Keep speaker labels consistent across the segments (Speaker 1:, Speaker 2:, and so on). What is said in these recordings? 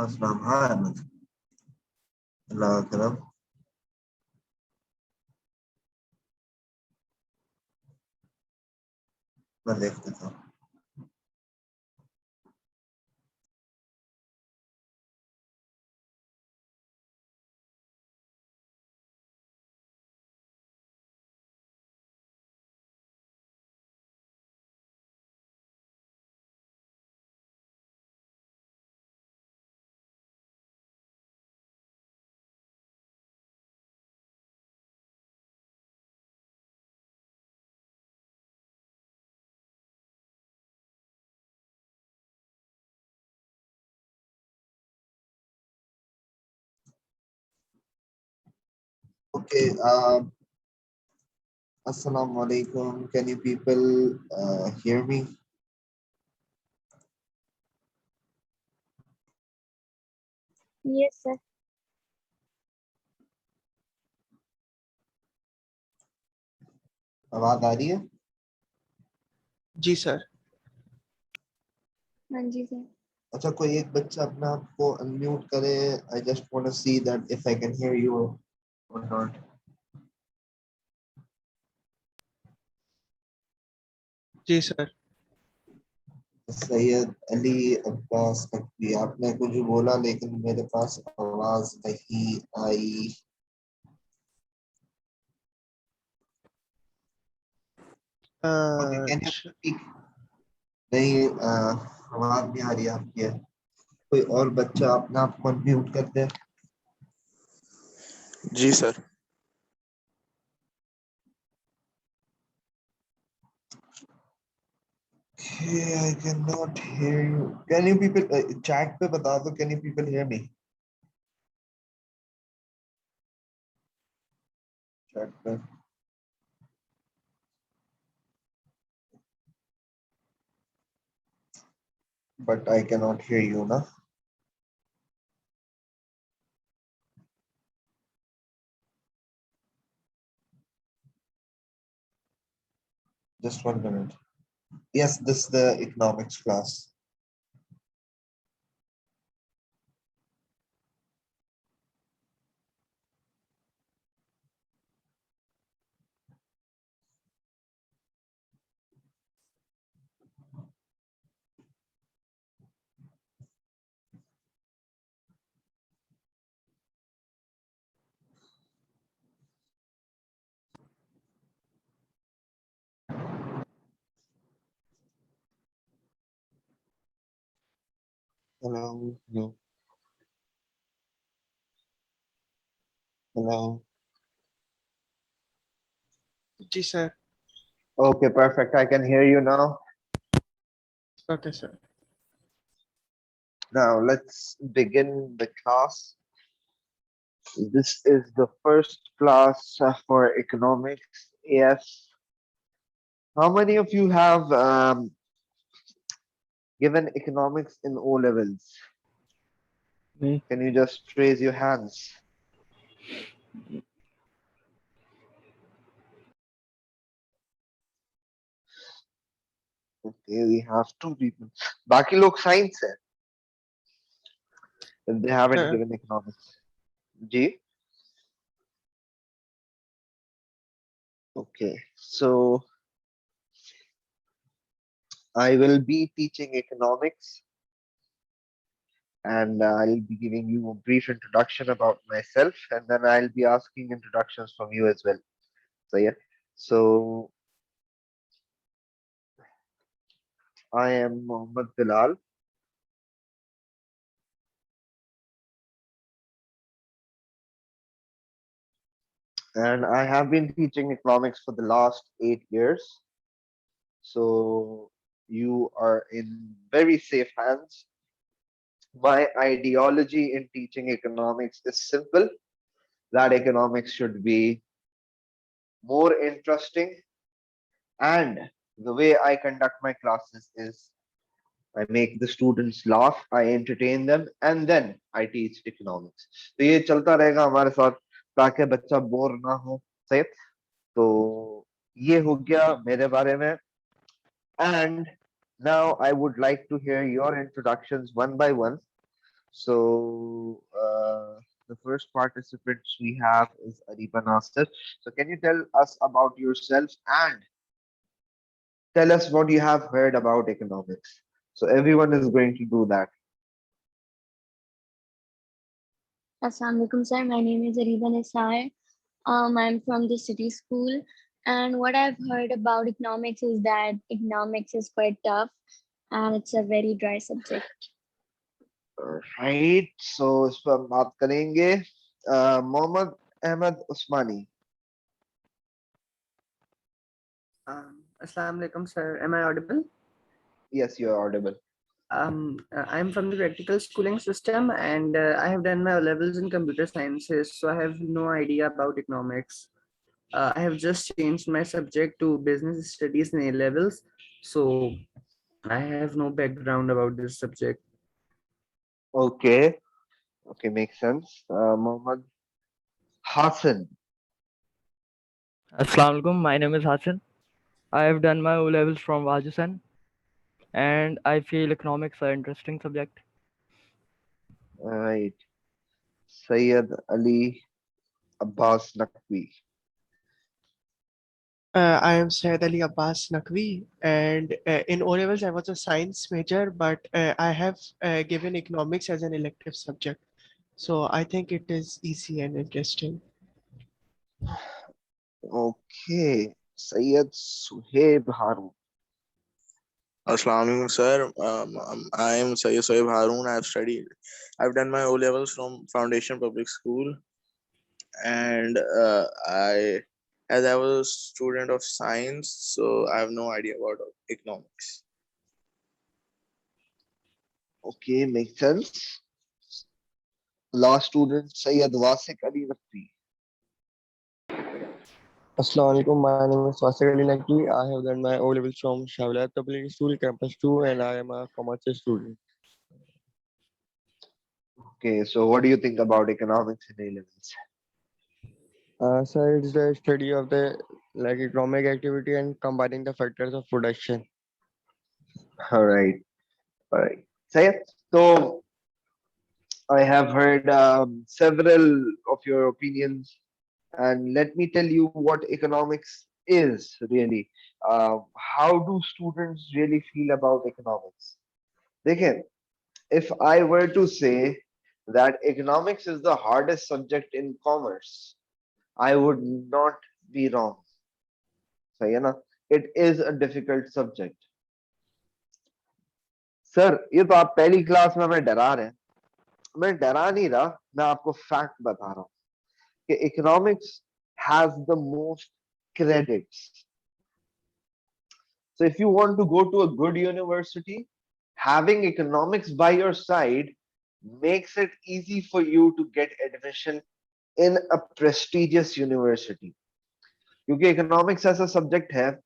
Speaker 1: अस्सलाम। हाँ अहमद, अल्लाह का करम। मैं देख लेता हूँ। Okay, Assalamu alaikum. Can you people hear me?
Speaker 2: Yes, sir.
Speaker 1: आवाज आ रही है?
Speaker 3: जी सर।
Speaker 2: हाँ जी सर।
Speaker 1: अच्छा, कोई एक बच्चा अपना आप को अनम्यूट करे। I just want to see that if I can hear you or not.
Speaker 3: जी सर।
Speaker 1: सैयद अली अब्बास नकवी, आपने कुछ बोला लेकिन मेरे पास आवाज नहीं आई। Okay, can you
Speaker 3: अच्छा,
Speaker 1: speak? नहीं, आवाज नहीं आ रही आपकी। कोई और बच्चा अपना आप को अनम्यूट कर दे।
Speaker 4: जी sir.
Speaker 1: Okay, I cannot hear you. Can you people chat पे बता दो? Can you people hear me? Chat पे। But I cannot hear you, na? Just 1 minute. Yes, this is the economics class. Hello, hello, hello.
Speaker 3: जी sir.
Speaker 1: Okay, perfect. I can hear you now.
Speaker 3: Okay sir.
Speaker 1: Now let's begin the class. This is the first class for economics. Yes. How many of you have given economics in O levels?
Speaker 3: Me.
Speaker 1: Can you just raise your hands? Okay, we have 2 people. बाकी लोग science है. If they haven't
Speaker 3: Sir.
Speaker 1: given economics. G. Okay, so I will be teaching economics, and I'll be giving you a brief introduction about myself, and then I'll be asking introductions from you as well. So yeah, so I am Mohammed Bilal. And I have been teaching economics for the last 8 years. So you are in very safe hands. My ideology in teaching economics is simple, that economics should be more interesting, and the way I conduct my classes is I make the students laugh, I entertain them, and then I teach economics. तो ये चलता रहेगा हमारे साथ ताकि बच्चा bore ना हो। सही। तो ये हो गया मेरे बारे में। And now I would like to hear your introductions one by one. So the first participants we have is Ariba Nasir. So can you tell us about yourself and tell us what you have heard about economics? So everyone is going to do that.
Speaker 2: Assalamu alaikum, sir. My name is Ariba Nisar. I'm from the city school, and what I've heard about economics is that economics is quite tough and it's a very dry subject.
Speaker 1: Right. So इस पर हम बात करेंगे मोहम्मद अहमद उस्मानी.
Speaker 4: Assalamu alaikum, sir. Am I audible?
Speaker 1: Yes, you are audible.
Speaker 4: I'm from the practical schooling system, and I have done my levels in computer sciences, so I have no idea about economics. I have just changed my subject to business studies in A levels, so I have no background about this subject.
Speaker 1: Okay. Okay, makes sense. Mohammed Hassan.
Speaker 5: Assalamu alaikum. My name is Hassan. I have done my O levels from Vajusan, and I feel economics are interesting subject.
Speaker 1: Right. Sayyid Ali Abbas Naqvi.
Speaker 3: I am Syed Ali Abbas Naqvi, and in O levels I was a science major, but I have given economics as an elective subject. So I think it is easy and interesting.
Speaker 1: Okay. Sayyid Suhaib Harun.
Speaker 6: Assalamu alaikum, sir. I am Sayyid Soeb Haroon. I've done my O levels from Foundation Public School, and as I was a student of science, so I have no idea about economics.
Speaker 1: Okay, makes sense. Last student Sayyid Wasik Ali Naqvi.
Speaker 7: Assalamu alaikum. My name is Wasik Ali Naqvi. I have done my O levels from Shawlat Public School, Campus 2, and I am a commerce student.
Speaker 1: Okay, so what do you think about economics in A levels?
Speaker 7: Sir, it's the study of the economic activity and combining the factors of production.
Speaker 1: All right. All right. Sayyid, so I have heard several of your opinions, and let me tell you what economics is really. How do students really feel about economics? Dekhen, if I were to say that economics is the hardest subject in commerce, I would not be wrong. So, you know, it is a difficult subject. Sir ये तो आप पहली class में हमें डरा रहे हैं. मैं डरा नहीं रहा, मैं आपको फैक्ट बता रहा हूँ कि economics has the most credits. So if you want to go to a good university, having economics by your side makes it easy for you to get admission in a prestigious university. क्योंकि economics ऐसा subject है,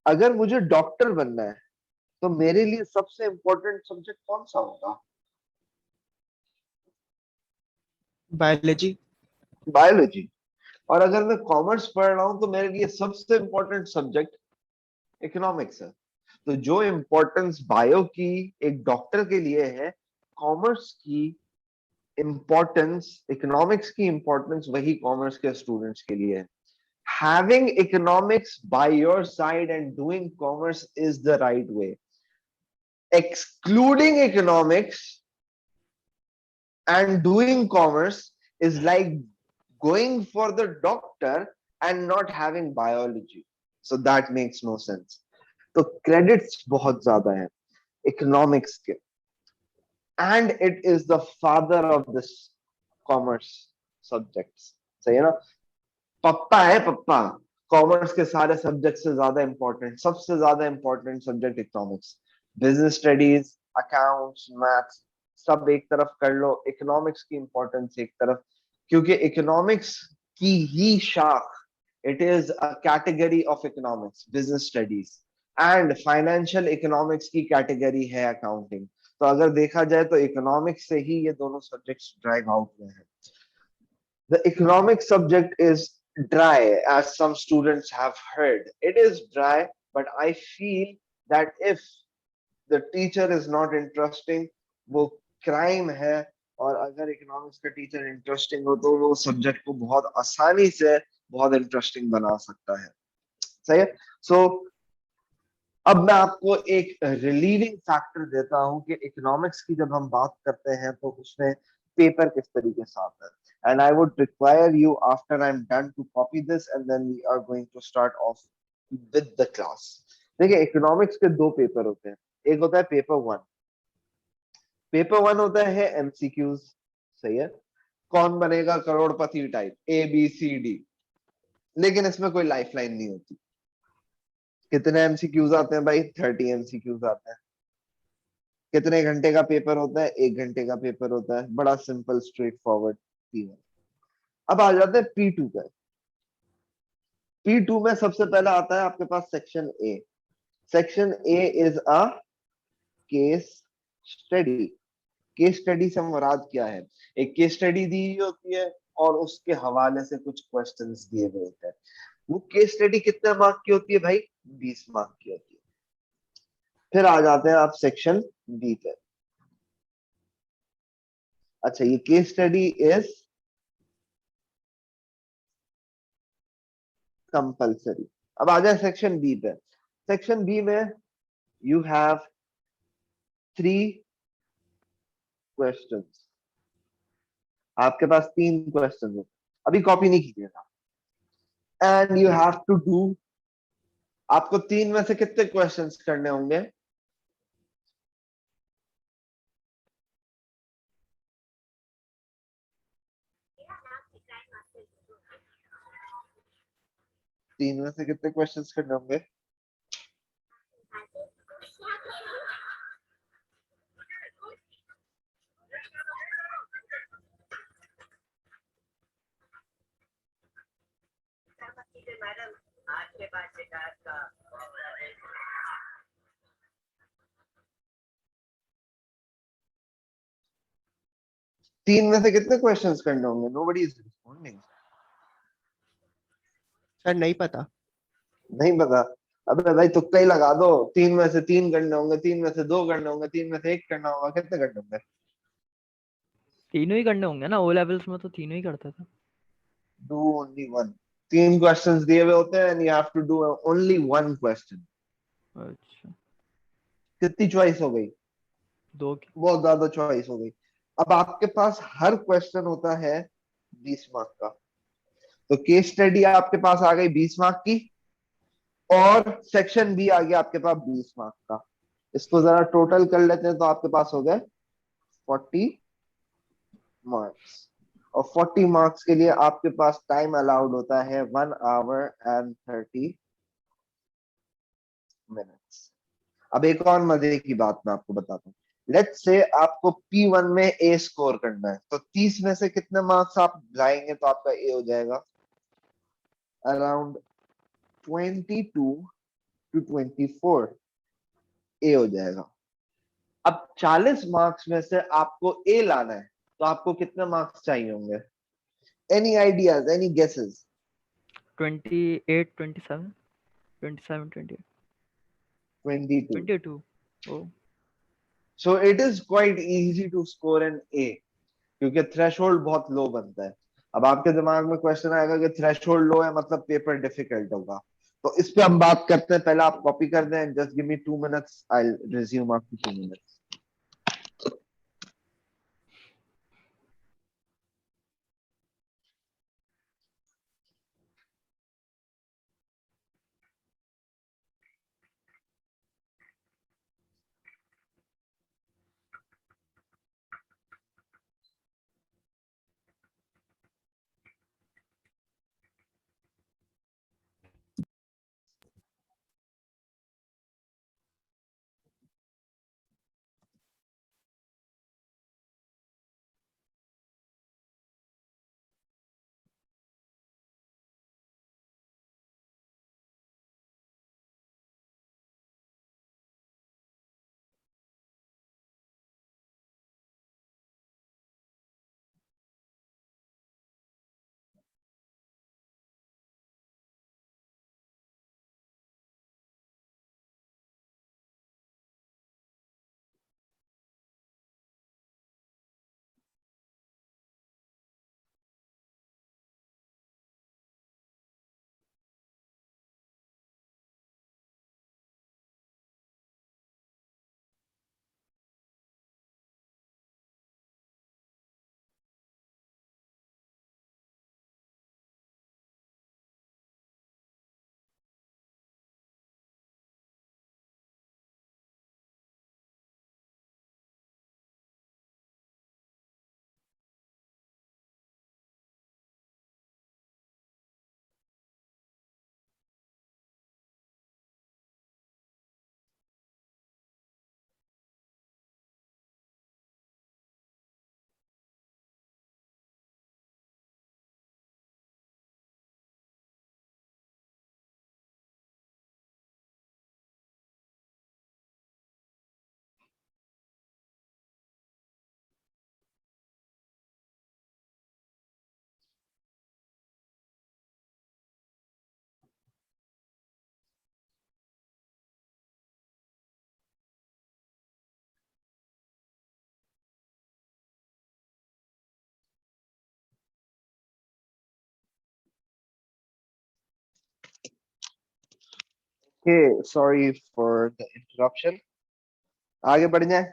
Speaker 1: अगर मुझे doctor बनना है तो मेरे लिए सबसे important subject कौन सा होगा?
Speaker 3: Biology.
Speaker 1: बायोलॉजी. और अगर मैं कॉमर्स पढ़ रहा हूं तो मेरे लिए सबसे इंपॉर्टेंट सब्जेक्ट इकोनॉमिक्स है. तो जो इंपॉर्टेंस बायो की एक डॉक्टर के लिए है, कॉमर्स की इंपॉर्टेंस, इकोनॉमिक्स की इंपॉर्टेंस वही कॉमर्स के स्टूडेंट्स के लिए है. Having economics by your side and doing commerce is the right way. Excluding economics and doing commerce is like going for the doctor and not having biology. So that makes no sense. तो credits बहुत ज्यादा है economics के, and it is the father of this commerce subjects. सही है ना? पप्पा है पप्पा. Commerce के सारे सब्जेक्ट से ज्यादा इंपॉर्टेंट, सबसे ज्यादा important subject economics. Business studies, accounts, maths सब एक तरफ कर लो, इकोनॉमिक्स की इंपॉर्टेंस एक तरफ, क्योंकि इकोनॉमिक्स की ही शाख, it is a category of economics, business studies, and financial economics की कैटेगरी है अकाउंटिंग. तो अगर देखा जाए तो इकोनॉमिक्स से ही ये दोनों सब्जेक्ट्स ड्राइव आउट हुए हैं. The economic subject is dry, as some students have heard. It is dry, but I feel that if the teacher is not interesting, वो क्राइम है, और अगर इकोनॉमिक्स का टीचर इंटरेस्टिंग हो तो वो सब्जेक्ट को बहुत आसानी से बहुत इंटरेस्टिंग बना सकता है। सही है। सो अब मैं आपको एक रिलीविंग फैक्टर देता हूं कि इकोनॉमिक्स की जब हम बात करते हैं तो उसमें पेपर किस तरीके से आता है। And I would require you after I am done to copy this and then we are going to start off with the class. देखिए, इकोनॉमिक्स के दो पेपर होते हैं। एक होता है पेपर वन। पेपर वन होता है एमसीक्यूज। सही है। कौन बनेगा करोड़पति टाइप, ABCD। लेकिन इसमें कोई लाइफलाइन नहीं होती। कितने एमसीक्यूज आते हैं भाई? 30 एमसीक्यूज आते हैं। कितने घंटे का पेपर होता है? 1 घंटे का पेपर होता है। बड़ा सिंपल स्ट्रेट फॉरवर्ड P1। अब आ जाते हैं P2 पे। P2 में सबसे पहला आता है आपके पास section A. Section A is a case study. Case study से मुराद क्या है? एक केस स्टडी दी हुई होती है और उसके हवाले से कुछ क्वेश्चंस दिए हुए होते हैं। वो केस स्टडी कितने मार्क की होती है भाई? 20 मार्क की होती है। फिर आ जाते हैं आप सेक्शन बी पे। अच्छा, ये केस स्टडी इज कंपल्सरी। अब आ जाए सेक्शन बी पे। सेक्शन बी में यू हैव 3 क्वेश्चंस। आपके पास 3 क्वेश्चन है। अभी कॉपी नहीं कीजिएगा। And you have to do, आपको 3 में से कितने क्वेश्चंस करने होंगे? तीन में से कितने क्वेश्चंस करने होंगे? तीन में से कितने क्वेश्चंस करने होंगे? Nobody is responding.
Speaker 3: सर नहीं पता।
Speaker 1: नहीं पता? अबे भाई तुक्का ही लगा दो। 3 में से 3 करने होंगे, 3 में से 2 करने होंगे, 3 में से 1 करना होगा। कितने करने होंगे?
Speaker 5: तीनों ही करने होंगे ना, ओ लेवल्स में तो तीनों ही करते थे।
Speaker 1: Do only one. 3 क्वेश्चंस दिए हुए होते हैं and you have to do only one question.
Speaker 5: अच्छा,
Speaker 1: कितनी चॉइस हो गई?
Speaker 5: दो की।
Speaker 1: बहुत ज्यादा चॉइस हो गई। अब आपके पास हर क्वेश्चन होता है 20 मार्क का। तो केस स्टडी आपके पास आ गई 20 मार्क की, और सेक्शन बी आ गया आपके पास 20 मार्क का। इसको जरा टोटल कर लेते हैं तो आपके पास हो गए 40 मार्क्स। और 40 मार्क्स के लिए आपके पास टाइम अलाउड होता है 1 hour and 30 minutes। अब एक और मजे की बात मैं आपको बताता हूँ। लेट्स से आपको P1 में ए स्कोर करना है, तो 30 में से कितने मार्क्स आप लाएंगे तो आपका ए हो जाएगा? अराउंड 22 to 24 ए हो जाएगा। अब 40 मार्क्स में से आपको ए लाना है तो आपको कितने मार्क्स चाहिए होंगे? Any ideas, any guesses?
Speaker 5: 28, 27, 27, 28,
Speaker 1: 22।
Speaker 5: 22। Oh,
Speaker 1: so it is quite easy to score an A, क्योंकि थ्रेशोल्ड बहुत लो बनता है। अब आपके दिमाग में क्वेश्चन आएगा कि थ्रेशोल्ड लो है मतलब पेपर डिफिकल्ट होगा। तो इस पे हम बात करते हैं। पहले आप कॉपी कर दें। Just give me 2 minutes, I resume after 2 minutes। Okay, sorry for the interruption. आगे बढ़ जाए.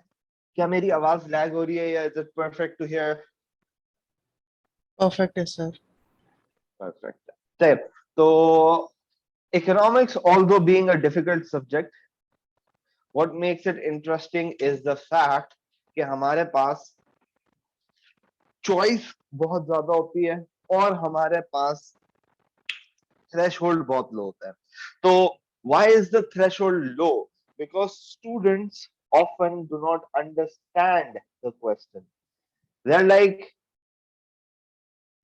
Speaker 1: क्या मेरी आवाज लैग हो रही है या is it perfect to hear?
Speaker 3: Perfect, yes, sir.
Speaker 1: Perfect. Type. So economics, although being a difficult subject, what makes it interesting is the fact कि हमारे पास choice बहुत ज्यादा होती है और हमारे पास threshold बहुत low होता है. तो why is the threshold low? Because students often do not understand the question. They're like,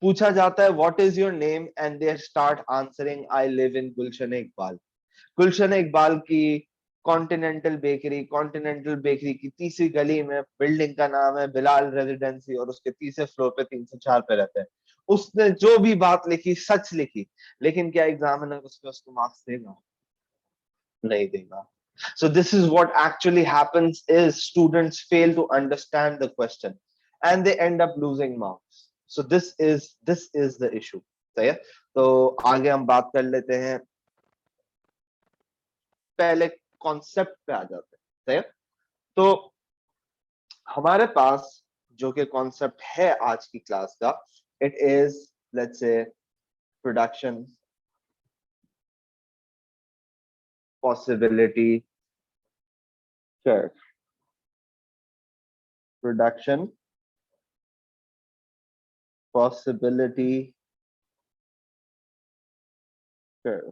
Speaker 1: पूछा जाता है what is your name and they start answering I live in Gulshan Iqbal. गुलशन इकबाल की कॉन्टिनेंटल बेकरी की तीसरी गली में बिल्डिंग का नाम है बिलाल रेजिडेंसी और उसके तीसरे फ्लोर पे 304 पे रहते हैं. उसने जो भी बात लिखी सच लिखी, लेकिन क्या एग्जामिनर उसको उसको मार्क्स देगा? नहीं देगा. So this is what actually happens is students fail to understand the question and they end up losing marks. So this is the issue. सही है. तो आगे हम बात कर लेते हैं. पहले कॉन्सेप्ट पे आ जाते हैं. सही है. तो हमारे पास जो कि कॉन्सेप्ट है आज की क्लास का, it is let's say production possibility curve. Production possibility curve.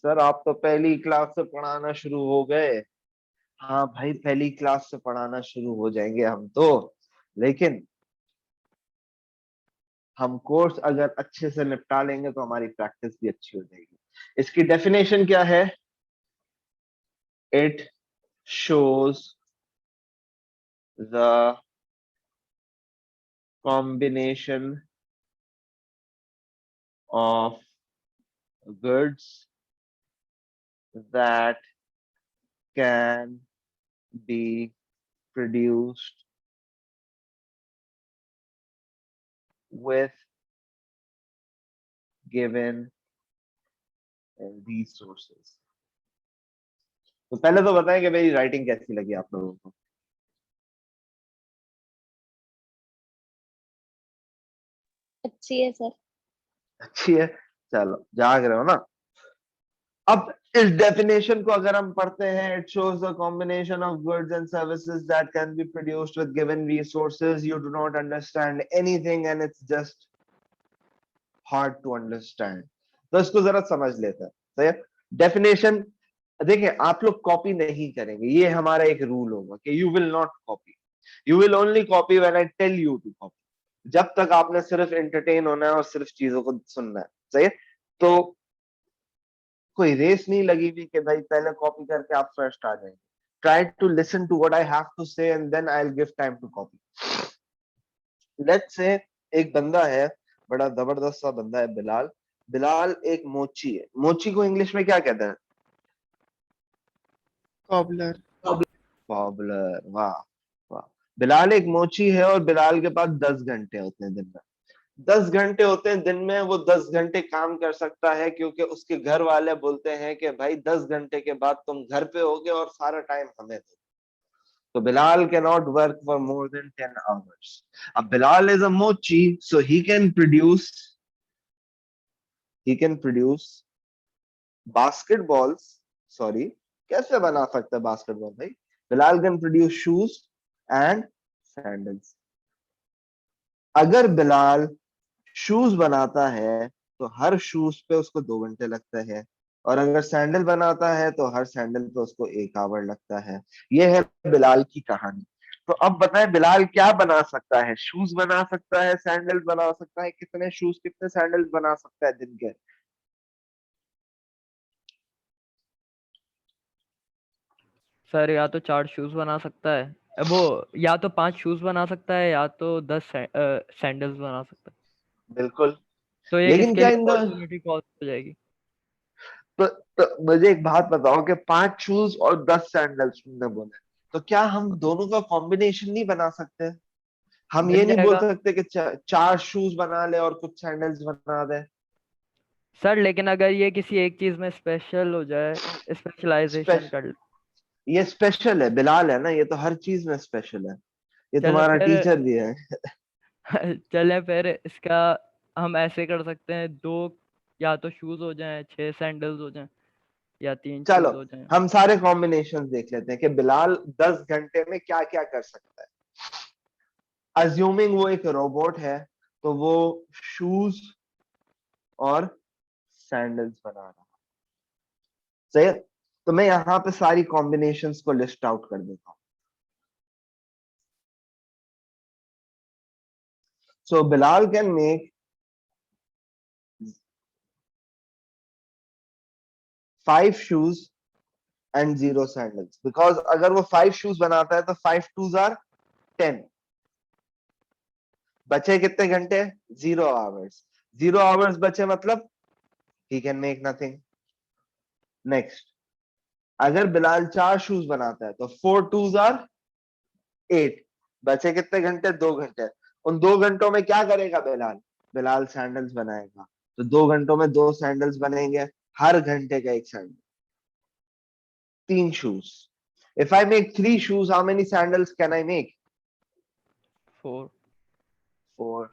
Speaker 1: Sir आप तो पहली क्लास से पढ़ाना शुरू हो गए. हाँ भाई, पहली क्लास से पढ़ाना शुरू हो जाएंगे हम तो, लेकिन हम कोर्स अगर अच्छे से निपटा लेंगे तो हमारी प्रैक्टिस भी अच्छी हो जाएगी. इसकी डेफिनेशन क्या है? It shows the combination of goods that can be produced with given resources. तो पहले तो बताएं कि मेरी राइटिंग कैसी लगी आप लोगों को.
Speaker 2: अच्छी है सर.
Speaker 1: अच्छी है. चलो, जाग रहे हो ना. अब इस डेफिनेशन को अगर हम पढ़ते हैं, it shows the combination of goods and services that can be produced with given resources. You do not understand anything and it's just hard to understand. तो इसको जरा समझ लेते हैं. सही है. डेफिनेशन देखिए, आप लोग कॉपी नहीं करेंगे, ये हमारा एक रूल होगा कि you will not copy. You will only copy when I tell you to copy. जब तक आपने सिर्फ एंटरटेन होना है और सिर्फ चीजों को सुनना है. सही है. तो कोई रेस नहीं लगी हुई कि भाई पहले कॉपी करके आप फर्स्ट आ जाएंगे. Try to listen to what I have to say and then I will give time to copy. Let's say एक बंदा है, बड़ा जबरदस्त सा बंदा है, बिलाल. बिलाल एक मोची है. मोची को इंग्लिश में क्या कहते हैं?
Speaker 3: Cobbler.
Speaker 1: कॉबलर. वाह वाह. बिलाल एक मोची है और बिलाल के पास 10 घंटे होते हैं दिन में. 10 घंटे होते हैं दिन में. वो 10 घंटे काम कर सकता है क्योंकि उसके घर वाले बोलते हैं कि भाई 10 घंटे के बाद तुम घर पे होगे और सारा टाइम हमें दो. तो Bilal can not work for more than 10 hours. अब बिलाल इज अ मोची, so he can produce basketballs. Sorry, कैसे बना सकता है बास्केटबॉल भाई? Bilal can produce shoes and sandals. अगर बिलाल शूज बनाता है तो हर शूज पे उसको 2 घंटे लगता है, और अगर सैंडल बनाता है तो हर सैंडल पे उसको 1 आवर लगता है. ये है बिलाल की कहानी. तो अब बताएं, बिलाल क्या बना सकता है? शूज बना सकता है, सैंडल बना सकता है. कितने शूज कितने सैंडल बना सकता है दिन के?
Speaker 5: सर या तो 4 शूज बना सकता है, वो या तो 5 शूज बना सकता है या तो 10 सैंडल्स बना सकता है.
Speaker 1: बिल्कुल.
Speaker 5: तो ये
Speaker 1: लेकिन
Speaker 5: किसके
Speaker 1: क्या
Speaker 5: लिए
Speaker 1: इन
Speaker 5: अपॉर्चुनिटी कॉस्ट हो जाएगी?
Speaker 1: तो मुझे एक बात बताओ कि 5 शूज और 10 सैंडल्स तुमने बोले, तो क्या हम दोनों का कॉम्बिनेशन नहीं बना सकते? हम ये
Speaker 5: बन
Speaker 1: नहीं बोल
Speaker 5: जाएगा.
Speaker 1: सकते कि 4 शूज बना ले और कुछ सैंडल्स बना दे.
Speaker 5: सर लेकिन अगर ये किसी एक चीज में स्पेशल हो जाए, स्पेशलाइजेशन कर ले।
Speaker 1: ये स्पेशल है, बिलाल है ना, ये तो हर चीज में स्पेशल है, ये
Speaker 5: चलो
Speaker 1: तुम्हारा
Speaker 5: फिर
Speaker 1: टीचर भी है।
Speaker 5: चले फिर इसका हम ऐसे कर सकते हैं, दो या तो शूज हो जाएं, 6 सैंडल्स हो जाएं, या 3
Speaker 1: चलो
Speaker 5: शूज हो जाएं।
Speaker 1: हम सारे कॉम्बिनेशन देख लेते हैं कि बिलाल 10 घंटे में क्या क्या कर सकता है। अज्यूमिंग वो एक रोबोट है, तो वो शूज और सैंडल्स बना रहा है, सही है? तो मैं यहाँ पे सारी कॉम्बिनेशंस को लिस्ट आउट कर देता हूँ। So Bilal can make 5 shoes and 0 sandals, because अगर वो 5 shoes बनाता है तो 5 2s are 10, बचे कितने घंटे? 0 hours। 0 hours बचे मतलब he can make nothing। Next, अगर बिलाल 4 शूज बनाता है तो 4 2s are 8, बचे कितने घंटे? 2 घंटे। उन 2 घंटों में क्या करेगा बिलाल? बिलाल सैंडल्स बनाएगा, तो 2 घंटों में 2 सैंडल्स बनेंगे, हर घंटे का एक sandal, 3 shoes. If I make 3 shoes, how many sandals can I make?
Speaker 5: 4
Speaker 1: 4।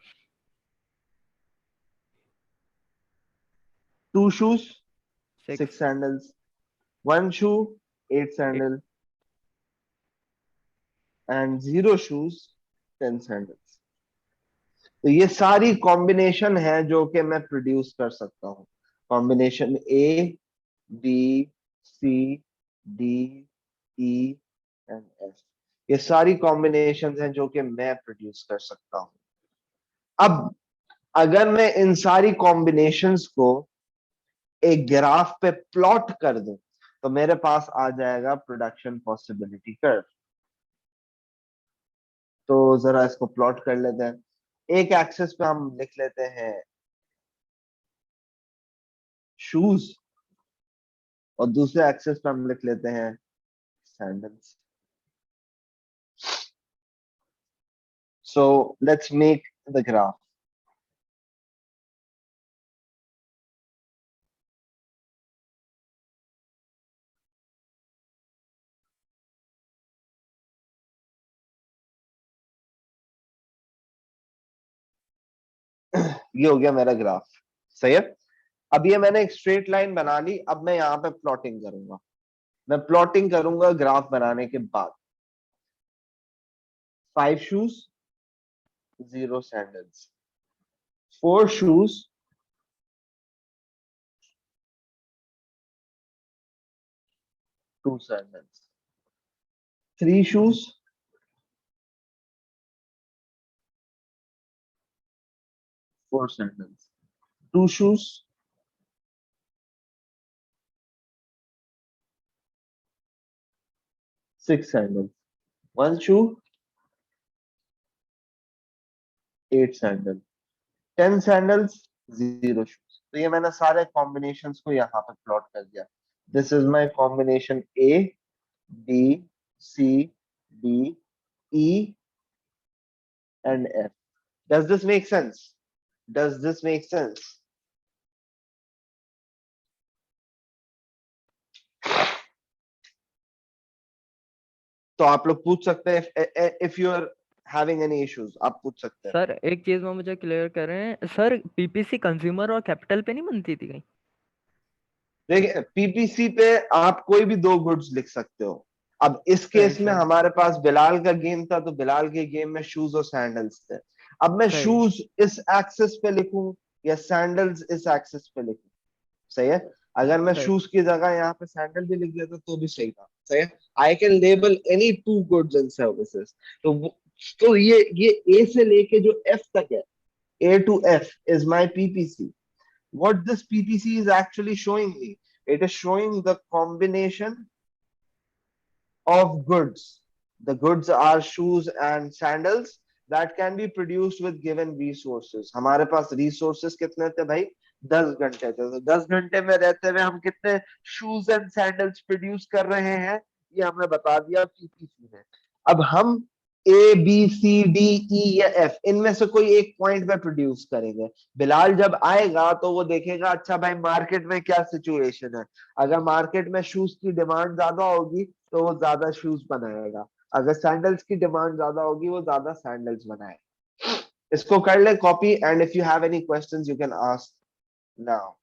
Speaker 1: 2 shoes, 6
Speaker 5: 6
Speaker 1: sandals। 1 shoe, 8
Speaker 5: 8।
Speaker 1: sandals। And 0 shoes, 10 sandals। तो ये सारी कॉम्बिनेशन है जो कि मैं प्रोड्यूस कर सकता हूँ। Combination A, B, C, D, E and F, ये सारी कॉम्बिनेशन हैं जो कि मैं प्रोड्यूस कर सकता हूँ। अब अगर मैं इन सारी कॉम्बिनेशंस को एक ग्राफ पे प्लॉट कर दूं, तो मेरे पास आ जाएगा प्रोडक्शन पॉसिबिलिटी कर्व। तो जरा इसको प्लॉट कर लेते हैं। एक एक्सिस पे हम लिख लेते हैं शूज, और दूसरे एक्सिस पे हम लिख लेते हैं sandals. So let's make the graph. ये हो गया मेरा ग्राफ, सही है? अब ये मैंने एक स्ट्रेट लाइन बना ली, अब मैं यहाँ पे प्लॉटिंग करूंगा। मैं प्लॉटिंग करूंगा ग्राफ बनाने के बाद। 5 shoes, 0 sandals। 4 shoes, 2 sandals। 3 shoes, 4 sandals। 2 shoes, 6 sandals। 1 shoe, 8 sandals। 10 sandals, 0 shoes। तो ये मैंने सारे कॉम्बिनेशंस को यहाँ पे प्लॉट कर दिया। This is my combination A, B, C, D, E and F. Does this make sense? Does this make sense? तो आप लोग पूछ सकते हैं, if you are having any issues आप पूछ सकते हैं।
Speaker 5: सर एक चीज में मुझे क्लियर करें सर, पीपीसी कंज्यूमर और कैपिटल पे नहीं बनती थी कहीं?
Speaker 1: देखिए पीपीसी पे आप कोई भी 2 गुड्स लिख सकते हो। अब इस
Speaker 5: सही
Speaker 1: केस में
Speaker 5: सही
Speaker 1: हमारे पास बिलाल का गेम था, तो बिलाल के गेम में शूज और सैंडल्स थे। अब मैं
Speaker 5: सही
Speaker 1: शूज इस एक्सिस पे लिखूं या सैंडल्स इस एक्सिस पे लिखूं, सही है? अगर मैं
Speaker 5: सही
Speaker 1: शूज की जगह यहाँ पे सैंडल भी लिख देता तो भी सही था, सही है? I can label any 2 goods and services. तो ये ए से लेके जो एफ तक है, A to F is my PPC. What this PPC is actually showing me, it is showing the combination of goods. The goods are shoes and sandals that can be produced with given resources। हमारे पास resources कितने थे भाई? 10 घंटे थे। तो 10 घंटे में रहते हुए हम कितने shoes and sandals produce कर रहे हैं, ये हमें बता दिया पीपीसी ने। अब हम ए बी सी डी ई या एफ, इनमें से कोई एक पॉइंट पे प्रोड्यूस करेंगे। बिलाल जब आएगा तो वो देखेगा अच्छा भाई मार्केट में क्या सिचुएशन है, अगर मार्केट में शूज की डिमांड ज्यादा होगी तो वो ज्यादा शूज बनाएगा, अगर सैंडल्स की डिमांड ज्यादा होगी वो ज्यादा सैंडल्स बनाएगा। इसको कर ले copy, and if you have any questions you can ask now.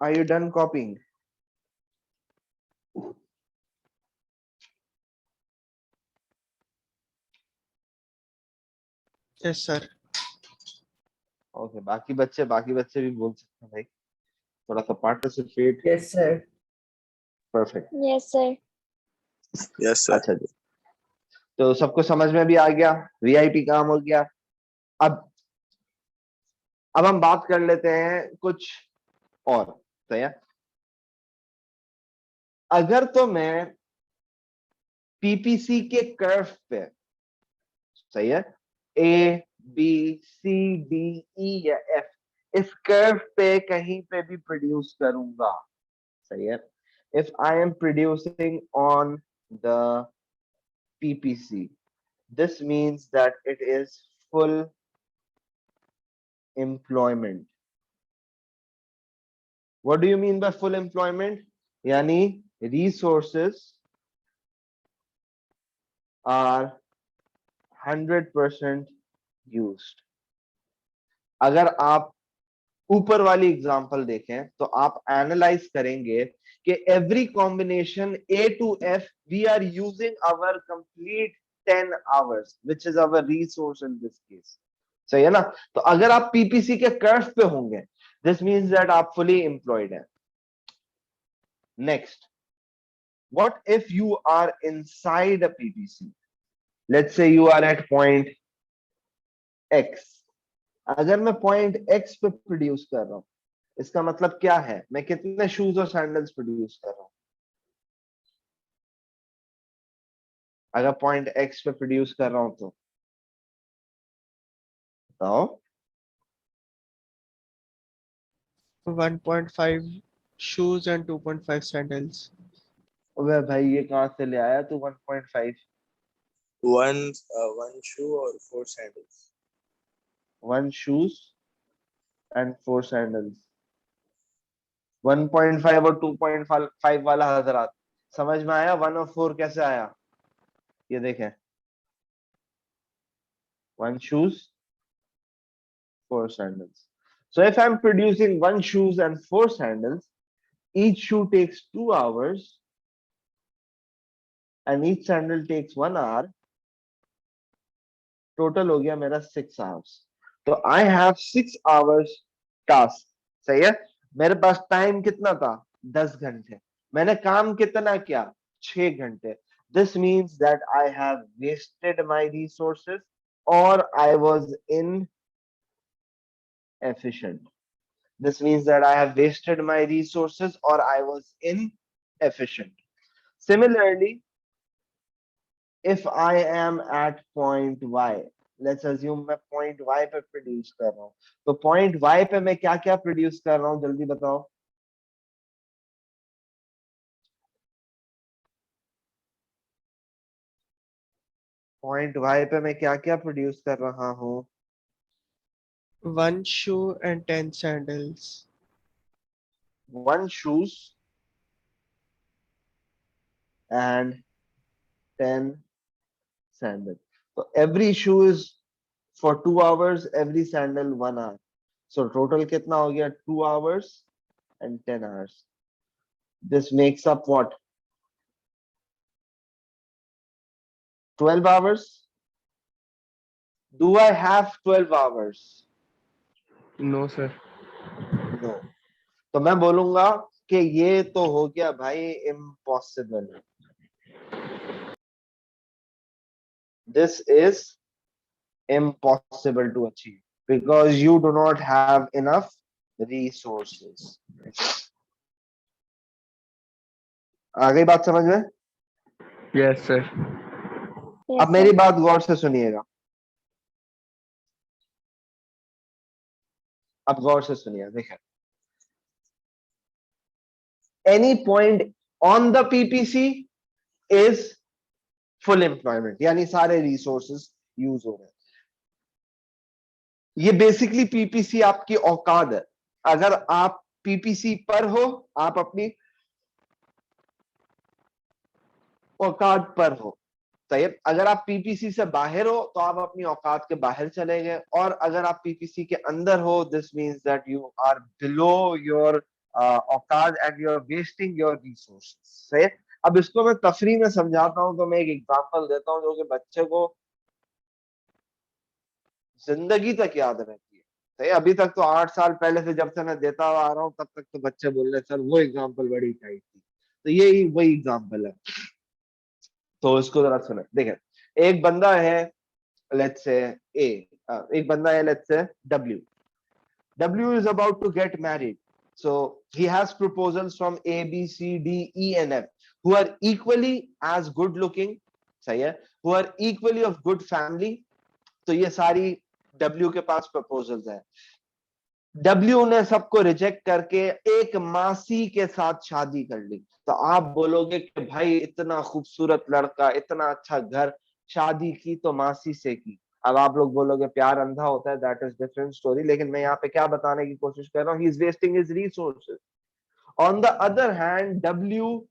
Speaker 1: Are you done copying?
Speaker 3: Yes, sir.
Speaker 1: Okay, बाकी बच्चे भी बोल सकते हैं भाई, थोड़ा सा participate.
Speaker 4: Yes, sir.
Speaker 1: Perfect.
Speaker 2: Yes, sir.
Speaker 6: Yes, sir.
Speaker 1: अच्छा जी, तो सबको समझ में भी आ गया, वीआईपी काम हो गया। अब अब हम बात कर लेते हैं कुछ और, सही है। अगर तो मैं पीपीसी के कर्व पे, सही है, ए बी सी डी ई या एफ, इस कर्व पे कहीं पे भी प्रोड्यूस करूंगा, सही है, if I am producing on the PPC, this means that it is full employment. What do you mean by full employment? Yani resources are 100% used. अगर आप ऊपर वाली एग्जांपल देखें तो आप एनालाइज करेंगे कि every combination A to F we are using our complete 10 hours which is our resource in this case, सही है ना। तो अगर आप पीपीसी के कर्व पे होंगे दिस मींस दैट आप फुली एम्प्लॉयड हैं। Next, what if you are inside a PPC, let's say you are at point X, अगर मैं पॉइंट एक्स पे प्रोड्यूस कर रहा हूं इसका मतलब क्या है, मैं कितने शूज और सैंडल्स प्रोड्यूस कर रहा हूँ? अगर पॉइंट एक्स पे प्रोड्यूस कर रहा हूं तो बताओ।
Speaker 3: 1.5 shoes and 2.5 sandals.
Speaker 1: अबे भाई ये कहाँ से ले आया तू 1.5?
Speaker 6: one shoe or four sandals.
Speaker 1: 1 shoes and 4 sandals. 1.5 और 2.5 वाला हजरात समझ में आया? 1 और 4 कैसे आया? ये देखें, 1 shoes, 4 sandals. So if I'm producing 1 shoes and 4 sandals, each shoe takes 2 hours and each sandal takes 1 hour. Total हो गया मेरा 6 hours. तो आई हैव 6 hours टास्क. सही है. मेरे पास टाइम कितना था? 10 घंटे. मैंने काम कितना किया? 6 घंटे. This means that I have wasted my resources और I was in efficient. This means that I have wasted my resources or I was inefficient. Similarly, if I am at point Y, let's assume मैं point Y पे produce कर रहा हूँ. तो point Y पे मैं क्या क्या प्रोड्यूस कर रहा हूँ जल्दी बताओ. point Y पे मैं क्या क्या प्रोड्यूस कर रहा हूँ?
Speaker 3: 1 shoe and 10 sandals.
Speaker 1: 1 shoes and 10 sandals. So every shoe is for 2 hours, every sandal 1 hour. So total कितना हो गया? 2 hours and 10 hours. This makes up what? 12 hours? Do I have 12 hours?
Speaker 7: No, sir.
Speaker 1: No. तो मैं बोलूंगा कि ये तो हो गया भाई impossible. This is impossible to achieve because you do not have enough resources. आ गई बात समझ में?
Speaker 7: Yes, sir.
Speaker 2: Yes,
Speaker 1: अब मेरी
Speaker 2: sir.
Speaker 1: बात गौर से सुनिएगा. अब गौर से सुनिए. देखिए, any point on the PPC is full employment, यानी सारे resources यूज हो रहे हैं. ये बेसिकली पीपीसी आपकी औकात है. अगर आप पीपीसी पर हो, आप अपनी औकात पर हो. सही है. अगर आप पीपीसी से बाहर हो तो आप अपनी औकात के बाहर चले गए, और अगर आप पीपीसी के अंदर हो, this means that you are below your औकात and you are wasting your resources. सही है. अब इसको मैं तफरी में समझाता हूं, तो मैं एक एग्जांपल देता हूं जो कि बच्चे को जिंदगी तक याद रहती है. सही है. अभी तक तो 8 साल पहले से जब से मैं देता हुआ आ रहा हूं, तब तक तो बच्चे बोल रहे सर वो एग्जांपल बड़ी टाइट थी. तो ये वही एग्जांपल है. तो इसको जरा सुने. देखें, एक बंदा है, let's say A. एक बंदा है, let's say W. W is about to get married. So he has proposals from A, B, C, D, E, and F who are equally as good looking. सही है. Who are equally of good family. तो ये सारी W के पास proposals है. W ने सबको reject करके एक मासी के साथ शादी कर ली. तो आप बोलोगे कि भाई इतना खूबसूरत लड़का, इतना अच्छा घर, शादी की तो मासी से की. अब आप लोग बोलोगे प्यार अंधा होता है, दैट इज डिफरेंट स्टोरी. लेकिन मैं यहाँ पे क्या बताने की कोशिश कर रहा हूँ? He is wasting his resources. On the other hand, W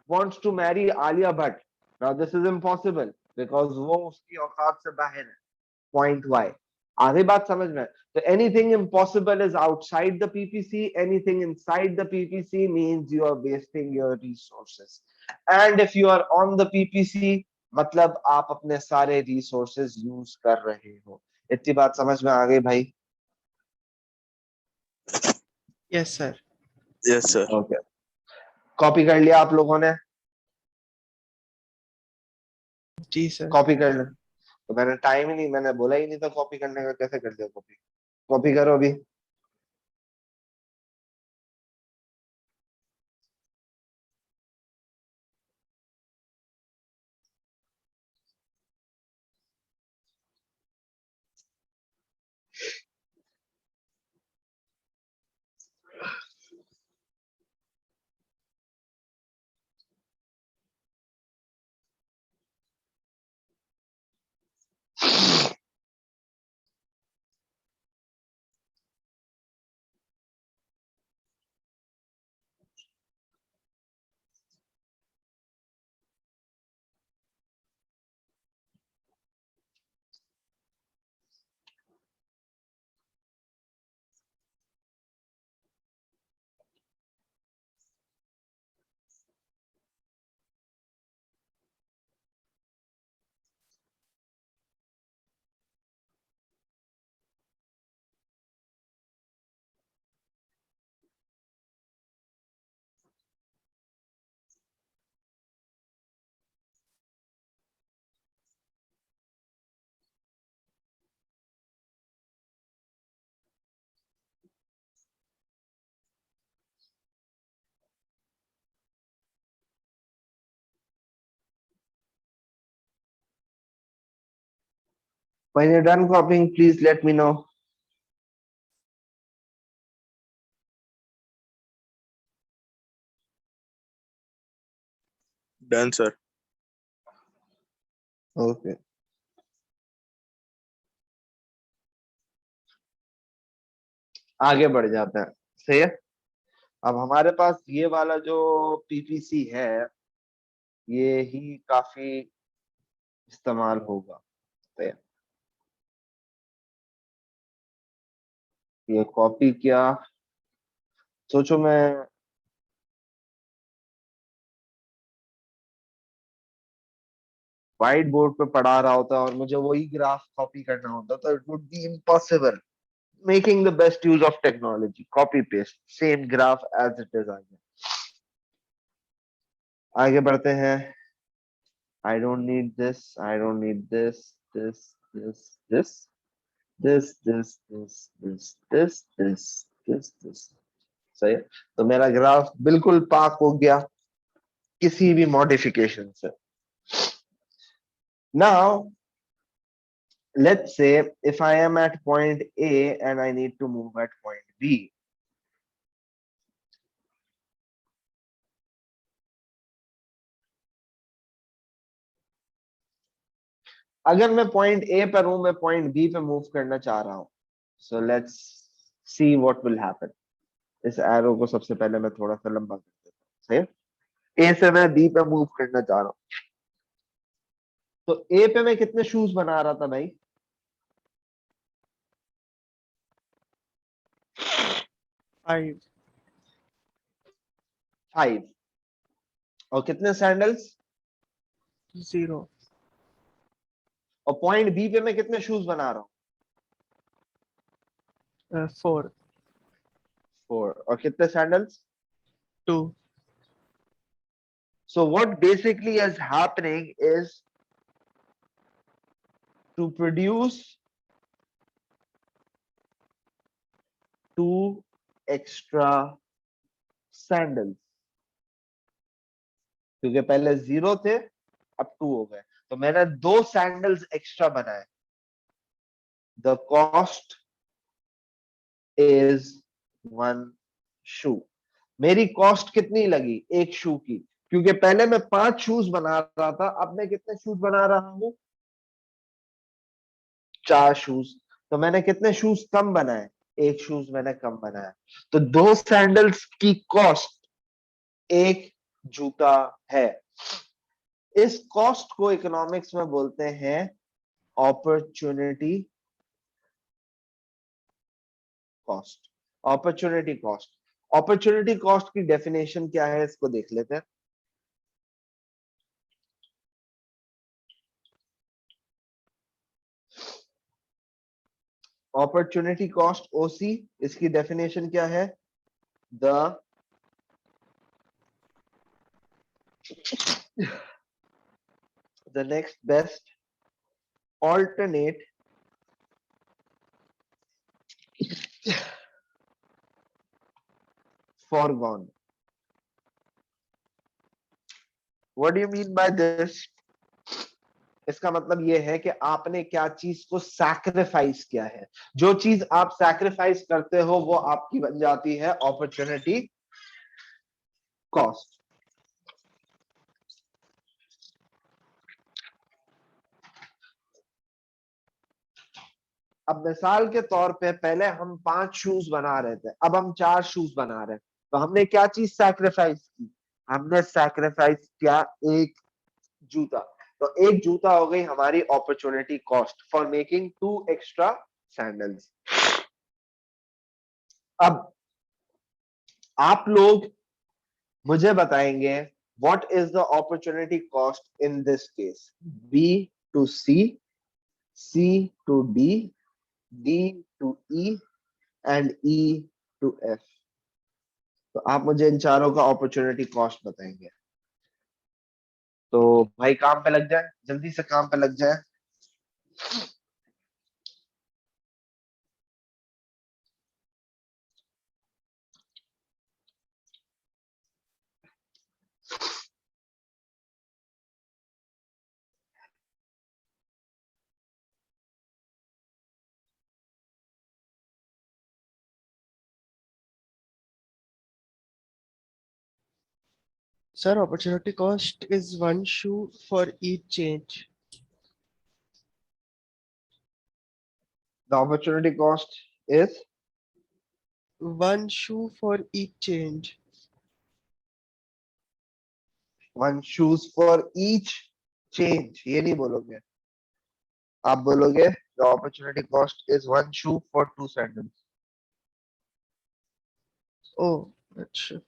Speaker 1: wants to marry Alia Bhatt. Now this is impossible because वो उसकी औकात से बाहर है. Point Y. आगे बात समझ में? तो anything impossible is outside the PPC. Anything inside the PPC means you are wasting your resources. And if you are on the PPC, मतलब आप अपने सारे resources use कर रहे हो. इतनी बात समझ में आ गई भाई?
Speaker 3: Yes, sir.
Speaker 6: Yes, sir.
Speaker 1: Okay. Copy कर लिया आप लोगों ने?
Speaker 3: जी sir.
Speaker 1: कॉपी कर लिया. तो मैंने टाइम ही नहीं, मैंने बोला ही नहीं था कॉपी करने का. कैसे कर दिया कॉपी? कॉपी करो अभी. When you're done copying, please let me know.
Speaker 6: Done, sir.
Speaker 1: Okay. आगे बढ़ जाते हैं, सही है। अब हमारे पास ये वाला जो पीपीसी है, ये ही काफी इस्तेमाल होगा, सही है। ये कॉपी किया, सोचो मैं व्हाइट बोर्ड पे पढ़ा रहा होता और मुझे वही ग्राफ कॉपी करना होता तो it would be impossible. Making the best use of technology, copy paste same graph as it is. आगे बढ़ते हैं। I don't need this, I don't need this, this, this, this, this, this, this, this, this, this। सही है। तो मेरा graph बिल्कुल पाक हो गया किसी भी मॉडिफिकेशन से। Now let's say if I am at point A and I need to move at point B, अगर मैं पॉइंट ए पर हूं, मैं पॉइंट बी पे मूव करना चाह रहा हूं, so let's see what will happen. इस एरो को सबसे पहले मैं थोड़ा सा लंबा कर देता हूं, सही है। ए से मैं बी पे मूव करना चाह रहा हूं, तो ए पे मैं कितने शूज बना रहा था भाई?
Speaker 3: 5,
Speaker 1: 5। और कितने सैंडल्स?
Speaker 3: 0,
Speaker 1: और पॉइंट बी पे मैं कितने शूज बना रहा हूं?
Speaker 3: 4,
Speaker 1: 4। और कितने sandals?
Speaker 3: 2,
Speaker 1: So what basically is happening is to produce 2 extra sandals, क्योंकि पहले 0 थे, अब 2 हो गए, तो मैंने 2 सैंडल्स एक्स्ट्रा बनाए। द कॉस्ट इज 1 शू। मेरी कॉस्ट कितनी लगी एक शू की? क्योंकि पहले मैं 5 शूज बना रहा था, अब मैं कितने शूज बना रहा हूं? 4 शूज। तो मैंने कितने शूज कम बनाए? 1 शूज मैंने कम बनाया। तो 2 सैंडल्स की कॉस्ट 1 जूता है। इस कॉस्ट को इकोनॉमिक्स में बोलते हैं opportunity cost. Opportunity cost. Opportunity cost की डेफिनेशन क्या है, इसको देख लेते हैं। अपॉर्चुनिटी कॉस्ट ओसी, इसकी डेफिनेशन क्या है? The next best alternate foregone। What do you mean by this? इसका मतलब ये है कि आपने क्या चीज को सैक्रिफाइस किया है। जो चीज आप सैक्रिफाइस करते हो वो आपकी बन जाती है अपॉर्चुनिटी कॉस्ट। अब मिसाल के तौर पे पहले हम 5 शूज बना रहे थे, अब हम 4 शूज बना रहे हैं, तो हमने क्या चीज सैक्रिफाइस की? हमने सैक्रिफाइस किया एक जूता। तो एक जूता हो गई हमारी opportunity cost for making 2 extra sandals. अब आप लोग मुझे बताएंगे what is the opportunity cost in this case? B to C, C to D, D to E and E to F. तो आप मुझे इन चारों का अपॉर्चुनिटी कॉस्ट बताएंगे। तो भाई काम पे लग जाए, जल्दी से काम पे लग जाए।
Speaker 3: Sir, opportunity cost is one shoe for each change.
Speaker 1: The opportunity cost is
Speaker 3: One shoe for each change.
Speaker 1: one shoes for each change. ये नहीं बोलोगे, आप बोलोगे the opportunity cost is one shoe for two sandals.
Speaker 3: Oh, अच्छा.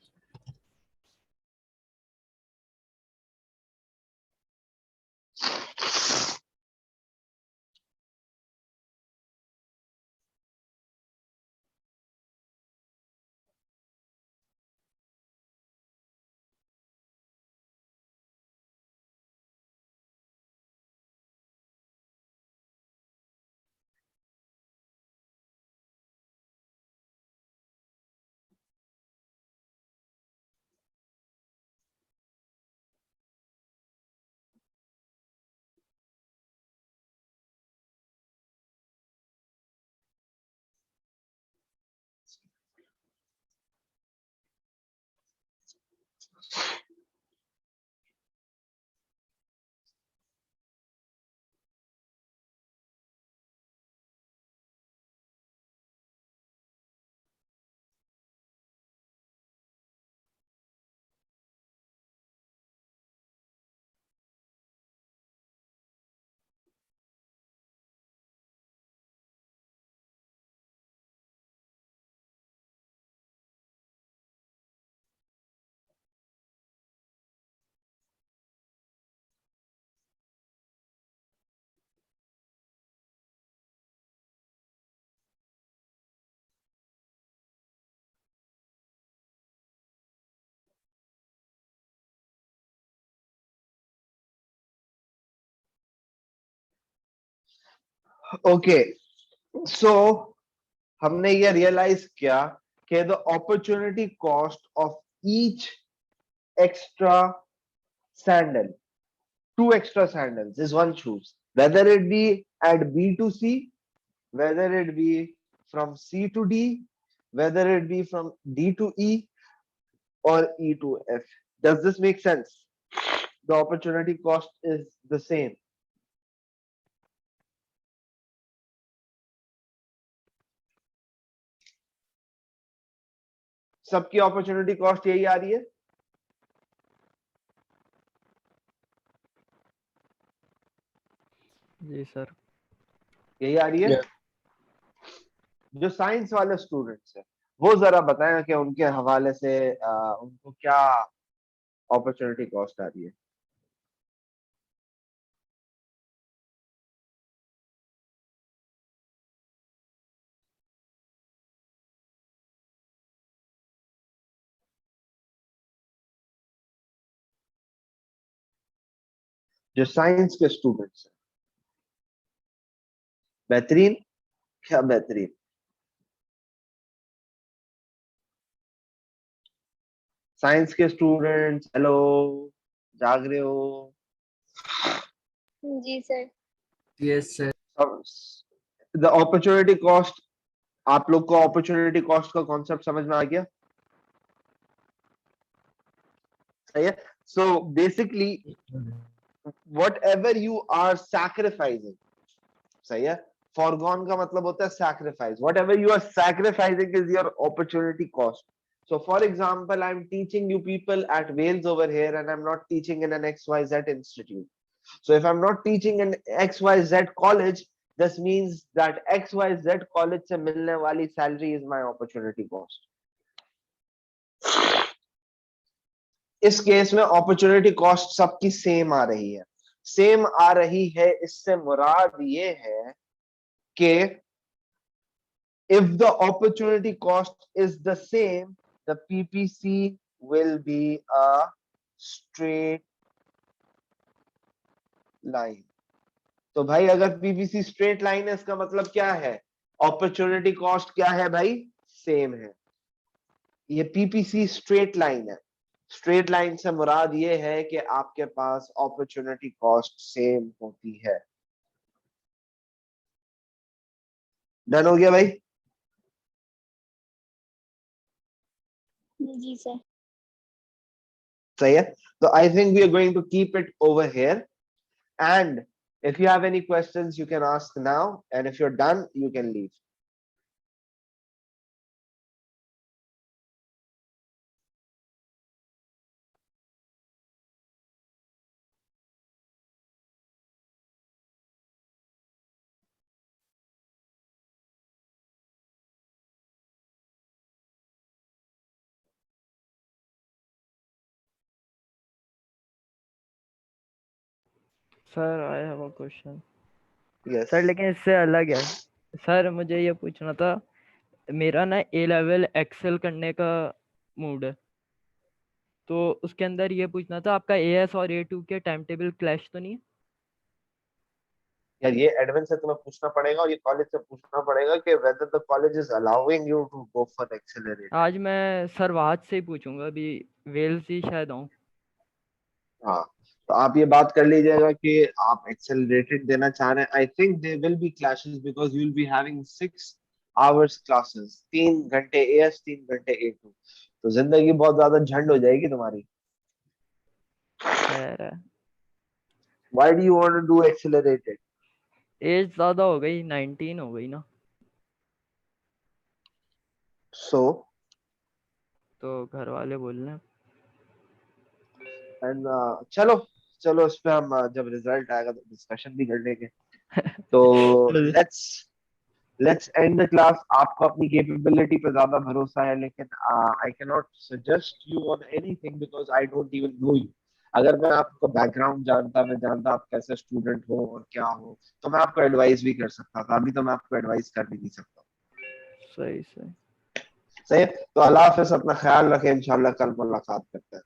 Speaker 1: Okay, so हमने ये realise किया कि the opportunity cost of each extra sandal, two extra sandals is one shoes, whether it be at B to C, whether it be from C to D, whether it be from D to E or E to F. Does this make sense? The opportunity cost is the same. सबकी opportunity cost यही आ रही है?
Speaker 5: जी sir.
Speaker 1: यही आ रही है?
Speaker 7: Yeah.
Speaker 1: जो science वाले students हैं वो जरा बताएं कि उनके हवाले से उनको क्या अपॉर्चुनिटी कॉस्ट आ रही है. जो साइंस के स्टूडेंट्स हैं. बेहतरीन. क्या बेहतरीन? साइंस के स्टूडेंट्स हेलो, जाग रहे हो?
Speaker 2: जी sir.
Speaker 4: Yes, sir.
Speaker 1: The opportunity cost, आप लोग को अपॉर्चुनिटी कॉस्ट का कॉन्सेप्ट समझ में आ गया? सही है. So basically whatever you are sacrificing, सही है. Foregone का मतलब होता है sacrifice. Whatever you are sacrificing is your opportunity cost. So for example, I'm teaching you people at Wales over here and I'm not teaching in an XYZ institute. So if I'm not teaching in XYZ college, this means that XYZ college से मिलने वाली salary is my opportunity cost. इस case में opportunity cost सबकी same आ रही है. Same आ रही है इससे मुराद ये है कि if the opportunity cost is the same, the PPC will be a straight line. तो भाई अगर PPC straight line है इसका मतलब क्या है? अपॉर्चुनिटी कॉस्ट क्या है भाई? सेम है. ये PPC straight line है. स्ट्रेट लाइन से मुराद ये है कि आपके पास अपॉर्चुनिटी कॉस्ट सेम होती है. डन हो गया भाई?
Speaker 2: जी सर.
Speaker 1: सही है. So I think we are going to keep it over here. And if you have any questions, you can ask now. And if you're done, you can leave.
Speaker 5: Sir I have a question.
Speaker 1: Yes.
Speaker 5: Sir लेकिन इससे अलग है. Sir मुझे ये पूछना था, मेरा ना ए लेवल एक्सेल करने का मूड है, तो उसके अंदर ये पूछना था आपका एएस और ए2 के टाइम टेबल क्लैश तो नहीं है?
Speaker 1: यार ये एडमिन से तुम्हें पूछना पड़ेगा और ये कॉलेज से पूछना पड़ेगा कि whether the college is allowing you to go for accelerated.
Speaker 5: आज मैं सर वहाज से ही पूछूंगा, अभी वेल्स ही शायद हूँ.
Speaker 1: हाँ, तो आप ये बात कर लीजिएगा कि आप एक्सेलरेटेड देना चाह रहे हैं. I think there will be clashes because you will be having 6 hours classes, 3 घंटे एएस, 3 घंटे ए2. तो जिंदगी बहुत ज्यादा झंड हो जाएगी तुम्हारी.
Speaker 5: खैर है,
Speaker 1: why do you want to do accelerated?
Speaker 5: Age ज्यादा हो गई, 19 हो गई ना,
Speaker 1: सो
Speaker 5: तो घर वाले बोल रहे हैं.
Speaker 1: एंड चलो चलो इस पे हम जब रिजल्ट आएगा तो डिस्कशन भी कर लेंगे. तो लेट्स एंड द क्लास. आपको अपनी कैपेबिलिटी पे ज्यादा भरोसा है, लेकिन I can not suggest you on anything because I don't even know you. अगर मैं आपका बैकग्राउंड जानता, मैं जानता आप कैसे स्टूडेंट हो और क्या हो, तो मैं आपको एडवाइस भी कर सकता था. अभी तो मैं आपको एडवाइस कर भी नहीं सकता.
Speaker 5: सही सही.
Speaker 1: सही है? तो अल्लाह हाफिज, अपना ख्याल रखें, इंशाल्लाह कल मुलाकात करते हैं.